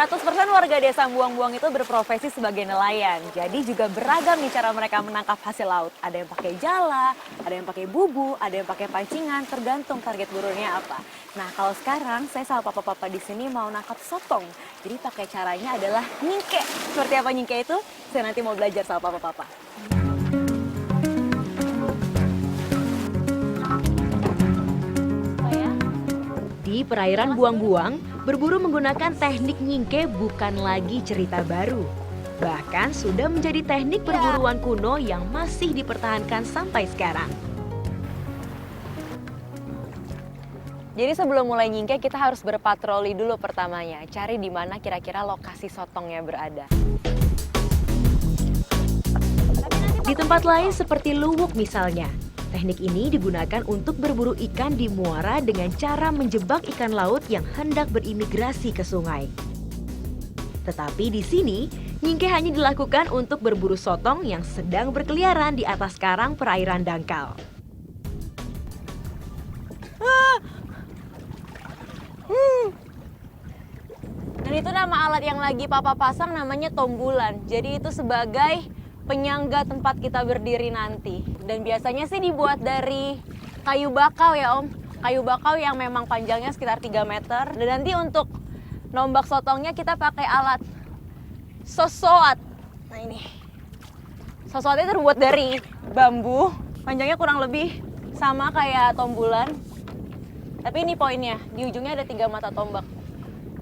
100% warga desa Buang-Buang itu berprofesi sebagai nelayan. Jadi juga beragam nih cara mereka menangkap hasil laut. Ada yang pakai jala, ada yang pakai bubu, ada yang pakai pancingan, tergantung target burunya apa. Nah, kalau sekarang saya sama papa-papa di sini mau nangkap sotong. Jadi pakai caranya adalah nyingke. Seperti apa nyingke itu? Saya nanti mau belajar sama papa-papa. Di perairan Buang-Buang, berburu menggunakan teknik nyingke bukan lagi cerita baru. Bahkan sudah menjadi teknik perburuan kuno yang masih dipertahankan sampai sekarang. Jadi sebelum mulai nyingke kita harus berpatroli dulu pertamanya. Cari di mana kira-kira lokasi sotongnya berada. Di tempat lain seperti Luwuk misalnya, teknik ini digunakan untuk berburu ikan di muara dengan cara menjebak ikan laut yang hendak berimigrasi ke sungai. Tetapi di sini, nyingke hanya dilakukan untuk berburu sotong yang sedang berkeliaran di atas karang perairan dangkal. Dan itu nama alat yang lagi papa pasang namanya tombulan. Jadi itu sebagai penyangga tempat kita berdiri nanti. Dan biasanya sih dibuat dari kayu bakau ya Om. Kayu bakau yang memang panjangnya sekitar 3 meter. Dan nanti untuk nombak sotongnya kita pakai alat sosoat. Nah ini. Sosoatnya terbuat dari bambu. Panjangnya kurang lebih sama kayak tombulan. Tapi ini poinnya, di ujungnya ada 3 mata tombak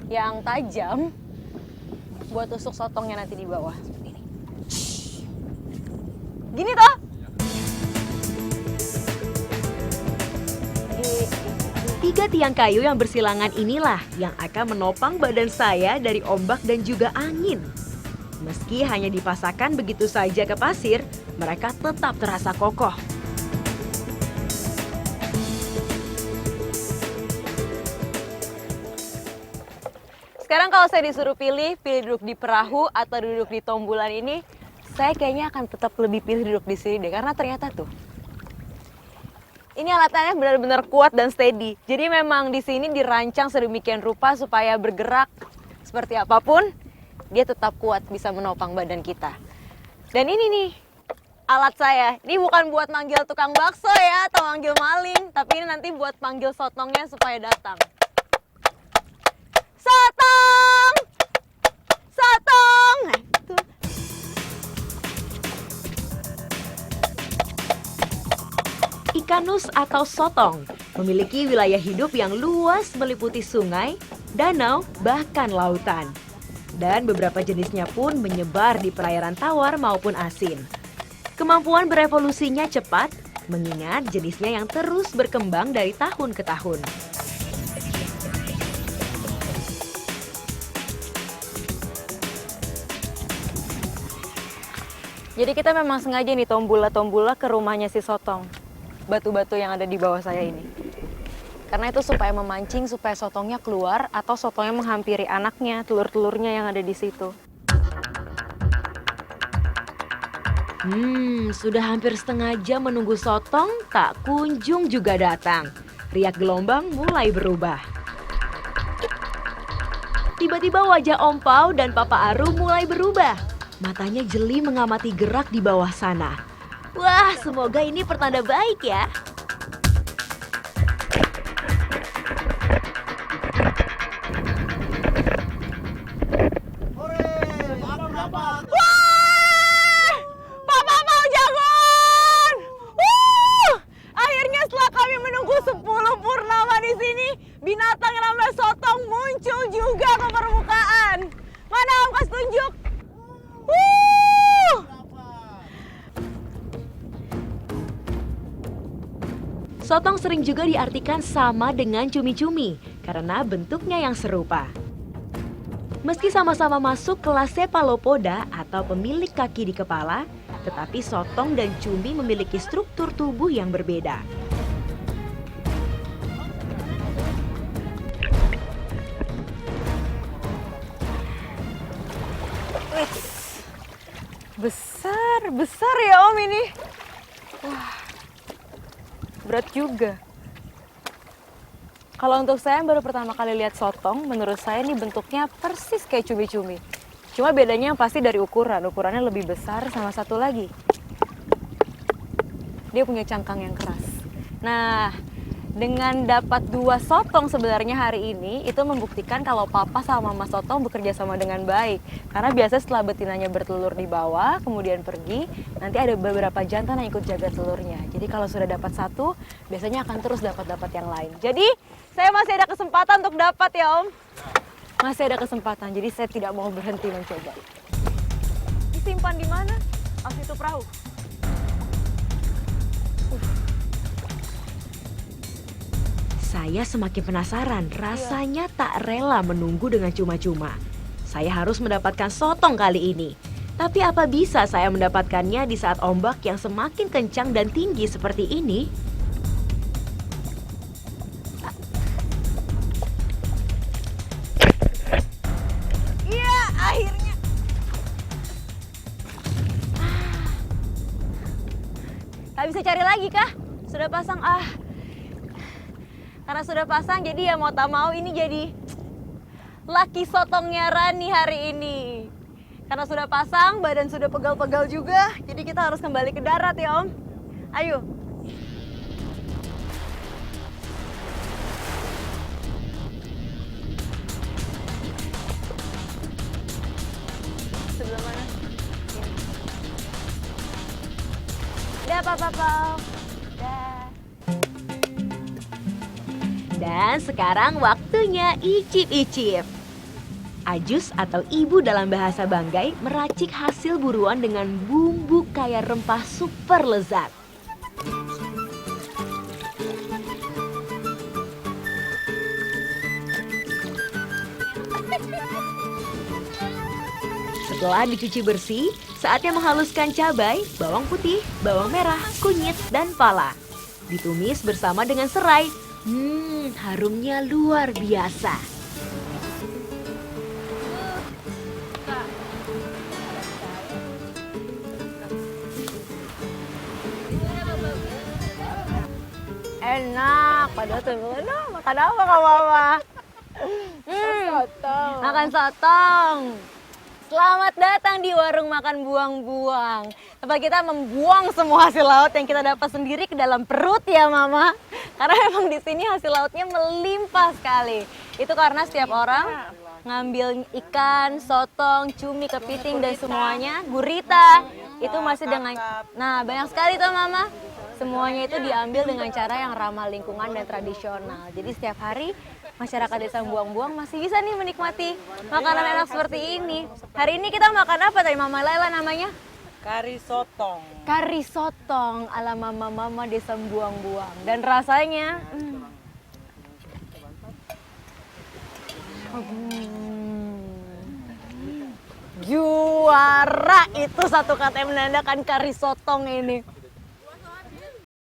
yang tajam buat tusuk sotongnya nanti di bawah. Seperti ini. Gini toh? Tiga tiang kayu yang bersilangan inilah yang akan menopang badan saya dari ombak dan juga angin. Meski hanya dipasangkan begitu saja ke pasir, mereka tetap terasa kokoh. Sekarang kalau saya disuruh pilih duduk di perahu atau duduk di tombulan ini, saya kayaknya akan tetap lebih pilih duduk di sini deh, karena ternyata tuh ini alatnya benar-benar kuat dan steady. Jadi memang di sini dirancang sedemikian rupa supaya bergerak seperti apapun, dia tetap kuat bisa menopang badan kita. Dan ini nih alat saya. Ini bukan buat manggil tukang bakso ya atau manggil maling, tapi ini nanti buat panggil sotongnya supaya datang. Sotong! Sotong! Nah, itu. Ikan nus atau sotong memiliki wilayah hidup yang luas meliputi sungai, danau, bahkan lautan. Dan beberapa jenisnya pun menyebar di perairan tawar maupun asin. Kemampuan berevolusinya cepat, mengingat jenisnya yang terus berkembang dari tahun ke tahun. Jadi kita memang sengaja nih tombula-tombula ke rumahnya si sotong. Batu-batu yang ada di bawah saya ini. Karena itu supaya memancing, supaya sotongnya keluar atau sotongnya menghampiri anaknya, telur-telurnya yang ada di situ. Sudah hampir setengah jam menunggu sotong, tak kunjung juga datang. Riak gelombang mulai berubah. Tiba-tiba wajah Om Pau dan Papa Aru mulai berubah. Matanya jeli mengamati gerak di bawah sana. Wah, semoga ini pertanda baik ya. Papa mau jagon! Akhirnya setelah kami menunggu 10 purnama di sini, binatang yang namanya sotong muncul juga ke permukaan. Mana Om, kasih tunjuk? Sotong sering juga diartikan sama dengan cumi-cumi karena bentuknya yang serupa. Meski sama-sama masuk kelas Cephalopoda atau pemilik kaki di kepala, tetapi sotong dan cumi memiliki struktur tubuh yang berbeda. Besar ya Om ini. Wah, berat juga. Kalau untuk saya yang baru pertama kali lihat sotong, menurut saya ini bentuknya persis kayak cumi-cumi. Cuma bedanya pasti dari ukuran. Ukurannya lebih besar sama satu lagi. Dia punya cangkang yang keras. Nah, dengan dapat 2 sotong sebenarnya hari ini, itu membuktikan kalau papa sama mama sotong bekerja sama dengan baik. Karena biasa setelah betinanya bertelur di bawah, kemudian pergi, nanti ada beberapa jantan yang ikut jaga telurnya. Jadi kalau sudah dapat satu, biasanya akan terus dapat yang lain. Jadi, saya masih ada kesempatan untuk dapat ya Om. Masih ada kesempatan, jadi saya tidak mau berhenti mencoba. Disimpan di mana? Oh, itu perahu. Saya semakin penasaran, rasanya tak rela menunggu dengan cuma-cuma. Saya harus mendapatkan sotong kali ini. Tapi apa bisa saya mendapatkannya di saat ombak yang semakin kencang dan tinggi seperti ini? Iya, akhirnya. Tak bisa cari lagi kah? Sudah pasang Karena sudah pasang jadi ya mau tak mau ini jadi laki sotongnya Rani hari ini. Karena sudah pasang, badan sudah pegal-pegal juga, jadi kita harus kembali ke darat ya Om. Ayo. Sebelah mana? Dah, Papa. Dah. Dan sekarang waktunya icip-icip. Ajus atau ibu dalam bahasa Banggai meracik hasil buruan dengan bumbu kaya rempah super lezat. Setelah dicuci bersih, saatnya menghaluskan cabai, bawang putih, bawang merah, kunyit, dan pala. Ditumis bersama dengan serai. Harumnya luar biasa. Enak, padahal tuh makan apa kak Mama? Makan sotong. Selamat datang di warung makan buang-buang. Tempat kita membuang semua hasil laut yang kita dapat sendiri ke dalam perut ya Mama. Karena memang di sini hasil lautnya melimpah sekali. Itu karena setiap orang ngambil ikan, sotong, cumi, kepiting dan semuanya, gurita. Itu masih dengan banyak sekali tuh Mama. Semuanya itu diambil dengan cara yang ramah lingkungan dan tradisional. Jadi setiap hari masyarakat desa Buang-Buang masih bisa nih menikmati makanan enak seperti ini. Hari ini kita makan apa tadi Mama Lela namanya? Kari sotong. Kari sotong ala mama-mama desa Buang-Buang. Dan rasanya juara, itu satu kata yang menandakan kari sotong ini.